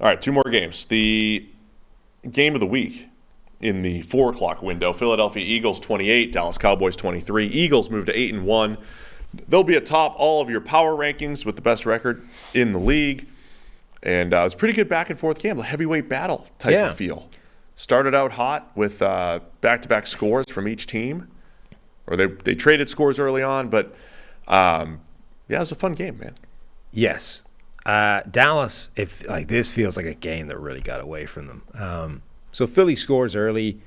All right, two more games. The game of the week in the 4 o'clock window, Philadelphia Eagles 28, Dallas Cowboys 23. Eagles move to 8-1. They'll be atop all of your power rankings with the best record in the league. And it's a pretty good back-and-forth game, a heavyweight battle type of feel. Started out hot with back-to-back scores from each team. Or they traded scores early on, but it was a fun game, man. Yes. Dallas, this feels like a game that really got away from them. So Philly scores early.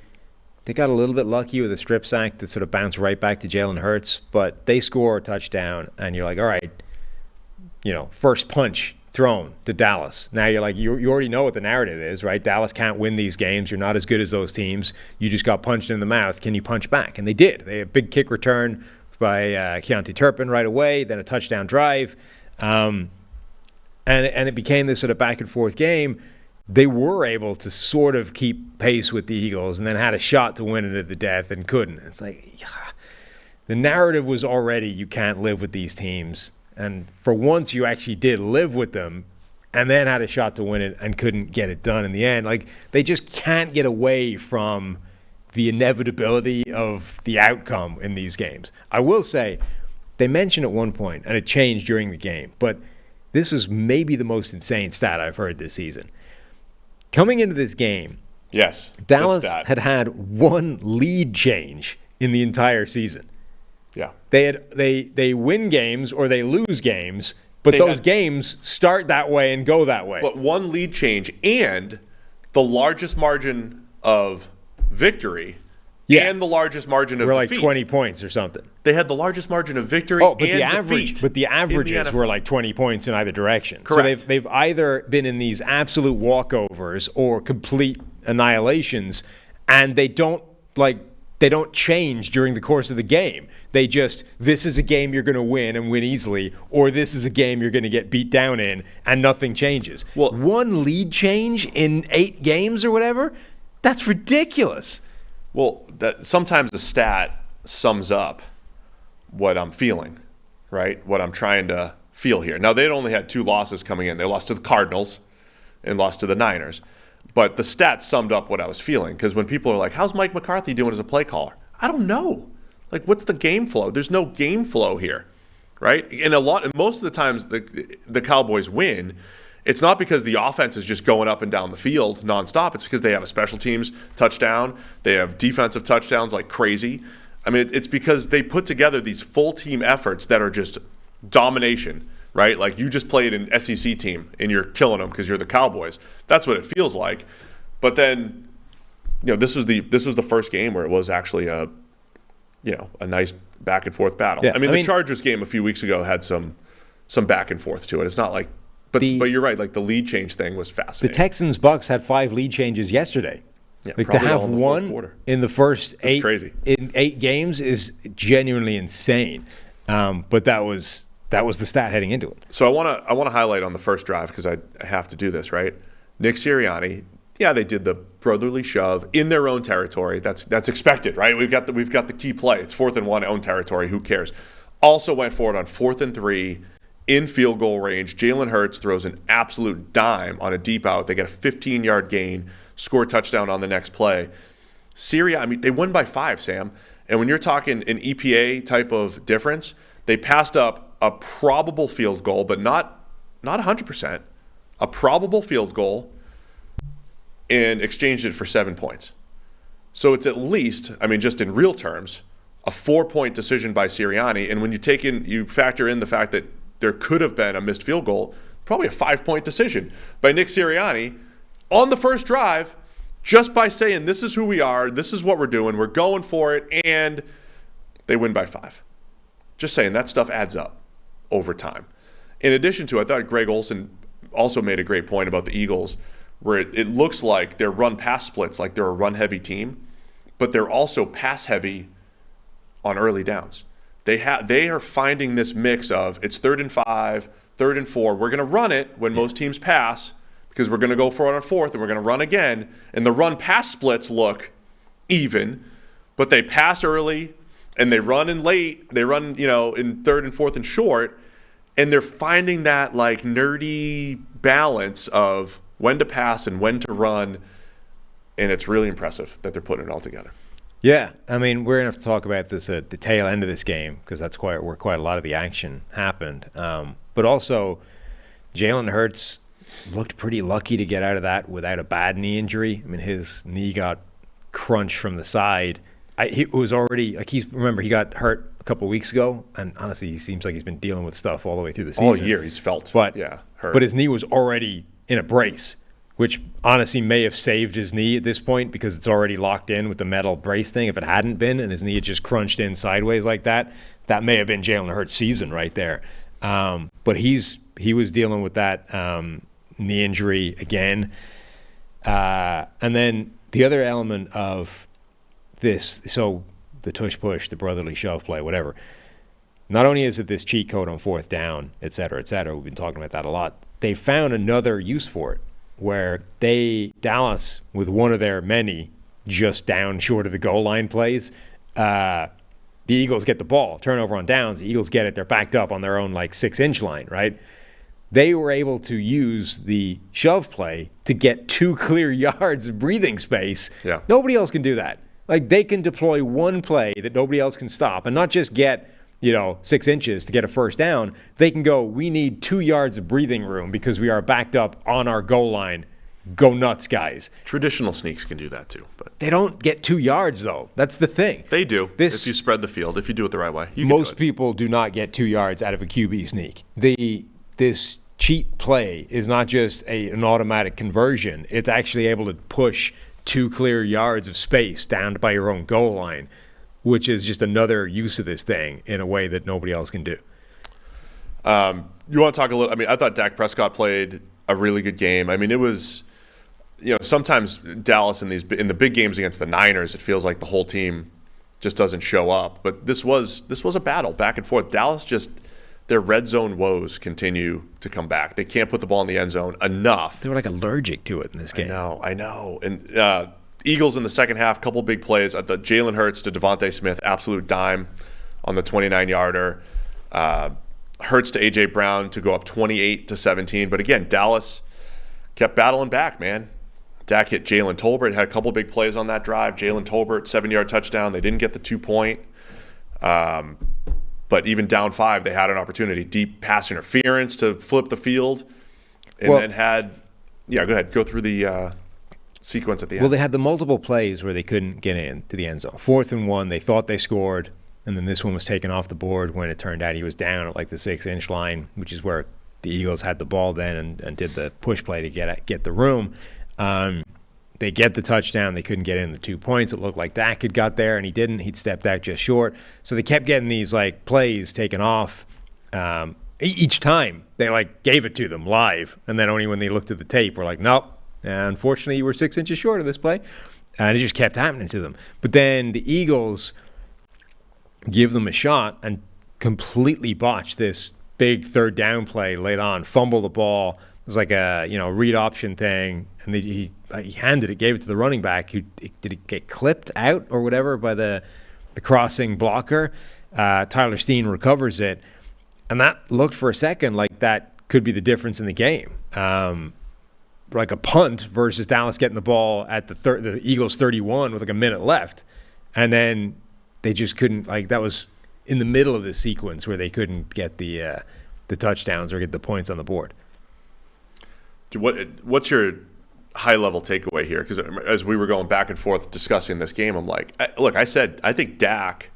They got a little bit lucky with a strip sack that sort of bounced right back to Jalen Hurts, but they score a touchdown, and you're like, all right, first punch thrown to Dallas. Now you're like, you already know what the narrative is, right? Dallas can't win these games. You're not as good as those teams. You just got punched in the mouth. Can you punch back? And they did. They had a big kick return by Keontae Turpin right away, then a touchdown drive. And it became this sort of back-and-forth game. They were able to sort of keep pace with the Eagles and then had a shot to win it at the death and couldn't. It's like, the narrative was already you can't live with these teams. And for once, you actually did live with them and then had a shot to win it and couldn't get it done in the end. Like, they just can't get away from the inevitability of the outcome in these games. I will say, they mentioned at one point, and it changed during the game, but this is maybe the most insane stat I've heard this season. Coming into this game, Dallas had one lead change in the entire season. Yeah. They win games or they lose games, but those games start that way and go that way. But one lead change and the largest margin of victory and the largest margin of defeat. We're like 20 points or something. They had the largest margin of victory and defeat. But the averages were like 20 points in either direction. Correct. So they've either been in these absolute walkovers or complete annihilations, and they don't change during the course of the game. They just, this is a game you're going to win and win easily, or this is a game you're going to get beat down in, and nothing changes. Well, one lead change in 8 games or whatever? That's ridiculous. Well, sometimes the stat sums up what I'm feeling, right? What I'm trying to feel here. Now, they'd only had 2 losses coming in. They lost to the Cardinals and lost to the Niners. But the stats summed up what I was feeling, because when people are like, how's Mike McCarthy doing as a play caller? I don't know. Like, what's the game flow? There's no game flow here, right? And most of the times the Cowboys win, it's not because the offense is just going up and down the field nonstop. It's because they have a special teams touchdown. They have defensive touchdowns like crazy. I mean, it's because they put together these full team efforts that are just domination, right? Like, you just played an SEC team and you're killing them because you're the Cowboys. That's what it feels like. But then, this was the first game where it was actually a nice back and forth battle. Yeah, I mean, the Chargers game a few weeks ago had some back and forth to it. It's not like, but you're right. Like, the lead change thing was fascinating. The Texans-Bucks had 5 lead changes yesterday. Yeah, to have one in the first 8 games is genuinely insane. But that was the stat heading into it. So I want to highlight on the first drive, because I have to do this, right? Nick Sirianni, they did the brotherly shove in their own territory. That's expected, right? We've got the key play. It's 4th and 1, own territory. Who cares? Also went forward on 4th and 3 in field goal range. Jalen Hurts throws an absolute dime on a deep out. They get a 15-yard gain, score a touchdown on the next play. Sirianni, they won by 5, Sam. And when you're talking an EPA type of difference, they passed up a probable field goal, but not 100%, a probable field goal, and exchanged it for 7 points. So it's at least, just in real terms, a 4-point decision by Sirianni. And when you factor in the fact that there could have been a missed field goal, probably a 5-point decision by Nick Sirianni on the first drive, just by saying, this is who we are, this is what we're doing, we're going for it, and they win by 5. Just saying, that stuff adds up over time. In addition to, I thought Greg Olsen also made a great point about the Eagles, where it looks like they're run-pass splits, like they're a run-heavy team, but they're also pass-heavy on early downs. They are finding this mix of, it's 3rd and 5, 3rd and 4. We're going to run it when most teams pass, because we're going to go for it on 4th, and we're going to run again. And the run-pass splits look even, but they pass early, and they run in late. They run, in 3rd and 4th and short, and they're finding that, like, nerdy balance of when to pass and when to run, and it's really impressive that they're putting it all together. Yeah, I mean, we're going to have to talk about this at the tail end of this game because that's where quite a lot of the action happened. But also, Jalen Hurts looked pretty lucky to get out of that without a bad knee injury. I mean, his knee got crunched from the side. He was already like he got hurt a couple of weeks ago, and honestly, he seems like he's been dealing with stuff all the way through the season. All year he's felt, hurt. But his knee was already in a brace, which honestly may have saved his knee at this point because it's already locked in with the metal brace thing. If it hadn't been and his knee had just crunched in sideways like that, that may have been Jalen Hurts' season right there. But he was dealing with that knee injury again. And then the other element of this, so the tush push, the brotherly shove play, whatever. Not only is it this cheat code on fourth down, et cetera, we've been talking about that a lot. They found another use for it where Dallas, with one of their many just down short of the goal line plays, the Eagles get the ball, turnover on downs, the Eagles get it, they're backed up on their own 6-inch line, right? They were able to use the shove play to get 2 clear yards of breathing space. Yeah. Nobody else can do that. They can deploy one play that nobody else can stop and not just get 6 inches to get a first down. They can go, we need 2 yards of breathing room because we are backed up on our goal line. Go nuts, guys. Traditional sneaks can do that too, but they don't get 2 yards though. That's the thing. They do. If you spread the field, if you do it the right way. Most people do not get 2 yards out of a QB sneak. This cheat play is not just an automatic conversion. It's actually able to push 2 clear yards of space down by your own goal line, which is just another use of this thing in a way that nobody else can do. You want to talk a little? I mean, I thought Dak Prescott played a really good game. I mean, it was, sometimes Dallas in the big games against the Niners, it feels like the whole team just doesn't show up. But this was a battle back and forth. Dallas their red zone woes continue to come back. They can't put the ball in the end zone enough. They were allergic to it in this game. I know. And Eagles in the second half, couple big plays. I thought Jalen Hurts to Devontae Smith, absolute dime on the 29-yarder. Hurts to A.J. Brown to go up 28-17. But again, Dallas kept battling back, man. Dak hit Jalen Tolbert, had a couple big plays on that drive. Jalen Tolbert, 7-yard touchdown. They didn't get the 2-point. But even down 5, they had an opportunity. Deep pass interference to flip the field. And then had – go ahead. Go through the sequence at the end. Well, they had the multiple plays where they couldn't get into the end zone. 4th and 1, they thought they scored, and then this one was taken off the board when it turned out he was down at the 6-inch line, which is where the Eagles had the ball then and did the push play to get the room. They get the touchdown. They couldn't get in the 2 points. It looked like Dak had got there, and he didn't. He'd stepped out just short. So they kept getting these plays taken off. Each time they gave it to them live, and then only when they looked at the tape were nope. Unfortunately, you were 6 inches short of this play, and it just kept happening to them. But then the Eagles give them a shot and completely botch this big third down play late on, fumble the ball. It was a read option thing, and he handed it, gave it to the running back. Did it get clipped out or whatever by the crossing blocker? Tyler Steen recovers it, and that looked for a second like that could be the difference in the game. A punt versus Dallas getting the ball at the Eagles 31 with a minute left, and then they just couldn't. That was in the middle of the sequence where they couldn't get the touchdowns or get the points on the board. What's your high-level takeaway here? Because as we were going back and forth discussing this game, I'm I said I think Dak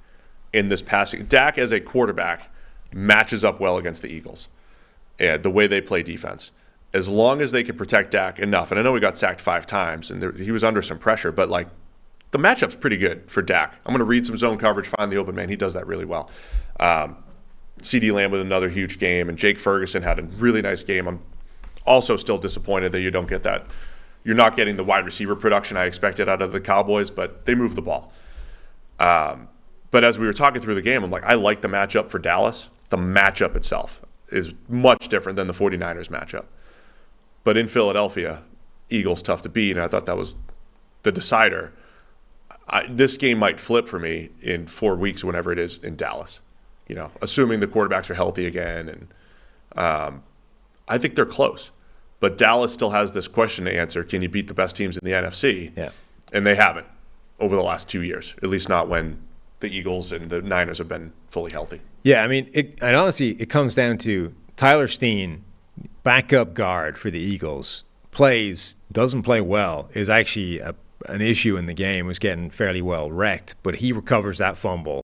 in this passing, Dak as a quarterback matches up well against the Eagles and the way they play defense. As long as they can protect Dak enough, and I know we got sacked 5 times, and he was under some pressure, but the matchup's pretty good for Dak. I'm going to read some zone coverage, find the open man. He does that really well. CeeDee Lamb with another huge game, and Jake Ferguson had a really nice game. I'm also still disappointed that you don't get that. You're not getting the wide receiver production I expected out of the Cowboys, but they move the ball. But as we were talking through the game, I'm I like the matchup for Dallas. The matchup itself is much different than the 49ers matchup. But in Philadelphia, Eagles tough to beat, and I thought that was the decider. This game might flip for me in 4 weeks, whenever it is in Dallas. Assuming the quarterbacks are healthy again, and I think they're close. But Dallas still has this question to answer. Can you beat the best teams in the NFC? Yeah. And they haven't over the last 2 years, at least not when the Eagles and the Niners have been fully healthy. Yeah, I mean, and honestly, it comes down to Tyler Steen, backup guard for the Eagles, doesn't play well, is actually an issue in the game, was getting fairly well wrecked, but he recovers that fumble.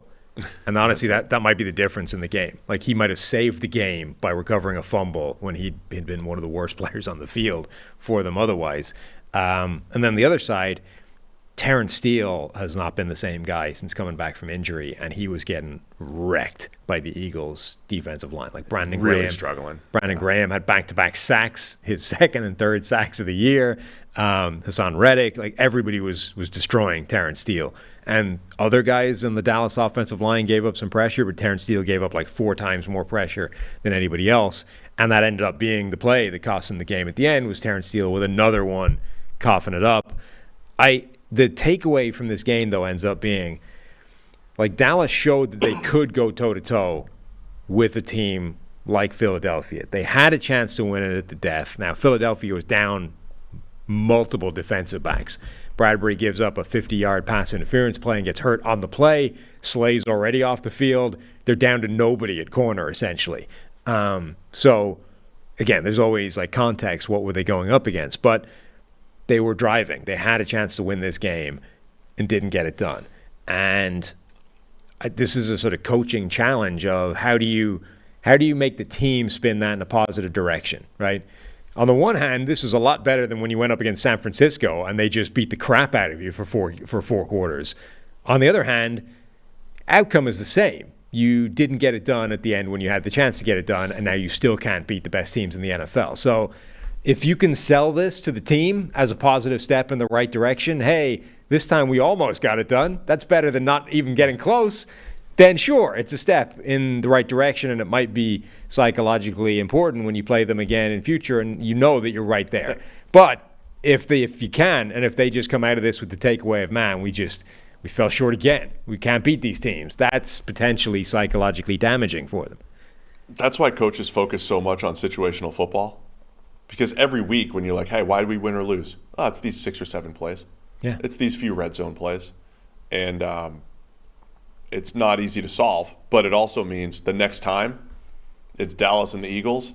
And honestly, that might be the difference in the game. Like, he might have saved the game by recovering a fumble when he'd been one of the worst players on the field for them otherwise. And then the other side, Terrence Steele has not been the same guy since coming back from injury, and he was getting wrecked by the Eagles' defensive line. Like Brandon Graham, struggling. Brandon Graham had back-to-back sacks, his second and third sacks of the year. Hassan Reddick, like everybody was destroying Terrence Steele. And other guys in the Dallas offensive line gave up some pressure, but Terrence Steele gave up like 4 times more pressure than anybody else. And that ended up being the play that cost him the game at the end, was Terrence Steele with another one coughing it up. The takeaway from this game, though, ends up being, like, Dallas showed that they could go toe-to-toe with a team like Philadelphia. They had a chance to win it at the death. Now, Philadelphia was down multiple defensive backs. Bradbury gives up a 50-yard pass interference play and gets hurt on the play. Slay's already off the field. They're down to nobody at corner, essentially. So, again, there's always, like, context. What were they going up against? But they were driving. They had a chance to win this game and didn't get it done. And this is a sort of coaching challenge of how do you make the team spin that in a positive direction, right? On the one hand, this is a lot better than when you went up against San Francisco and they just beat the crap out of you for four quarters. On the other hand, outcome is the same. You didn't get it done at the end when you had the chance to get it done, and now you still can't beat the best teams in the NFL. So if you can sell this to the team as a positive step in the right direction, hey, this time we almost got it done, that's better than not even getting close, then sure, it's a step in the right direction, and it might be psychologically important when you play them again in future and you know that you're right there. But if you can, and if they just come out of this with the takeaway of, man, we fell short again, we can't beat these teams, that's potentially psychologically damaging for them. That's why coaches focus so much on situational football. Because every week when you're like, hey, why did we win or lose? Oh, it's these 6 or 7 plays. Yeah. It's these few red zone plays. And it's not easy to solve. But it also means the next time it's Dallas and the Eagles,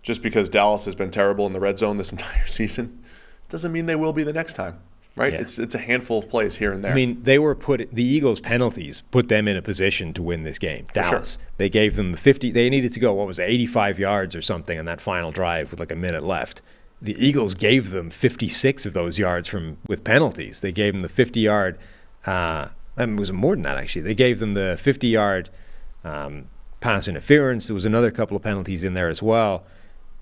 just because Dallas has been terrible in the red zone this entire season, doesn't mean they will be the next time. Right? Yeah. It's a handful of plays here and there. I mean, the Eagles' penalties put them in a position to win this game. Dallas. Sure. They gave them the 50. They needed to go, 85 yards or something on that final drive with like a minute left. The Eagles gave them 56 of those yards with penalties. They gave them the 50-yard. It was more than that, actually. They gave them the 50-yard pass interference. There was another couple of penalties in there as well.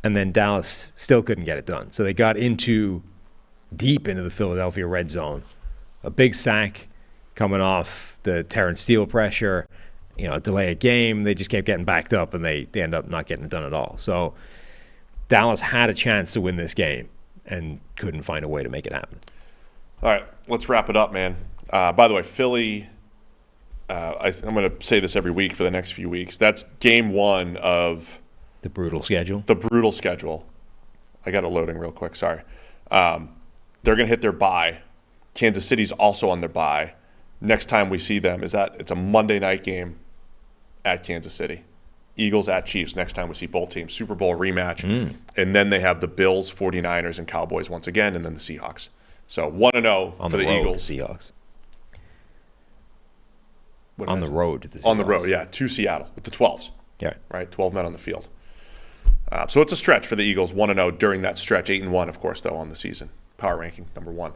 And then Dallas still couldn't get it done. So they got deep into the Philadelphia red zone. A big sack coming off the Terrence Steele pressure, delay a game. They just kept getting backed up, and they end up not getting it done at all. So Dallas had a chance to win this game and couldn't find a way to make it happen. All right, let's wrap it up, man. By the way, Philly, I'm going to say this every week for the next few weeks. That's game 1 of the brutal schedule. I got it loading real quick, sorry. They're going to hit their bye. Kansas City's also on their bye. Next time we see them it's a Monday night game at Kansas City. Eagles at Chiefs next time we see both teams. Super Bowl rematch. And then they have the Bills, 49ers, and Cowboys once again, and then the Seahawks. So 1-0 for the Eagles. Seahawks. On the road to the Seahawks. On the road, yeah, to Seattle with the 12s. Yeah. Right, 12 men on the field. So it's a stretch for the Eagles, 1-0 during that stretch, 8-1, of course, though, on the season. Power ranking, number 1.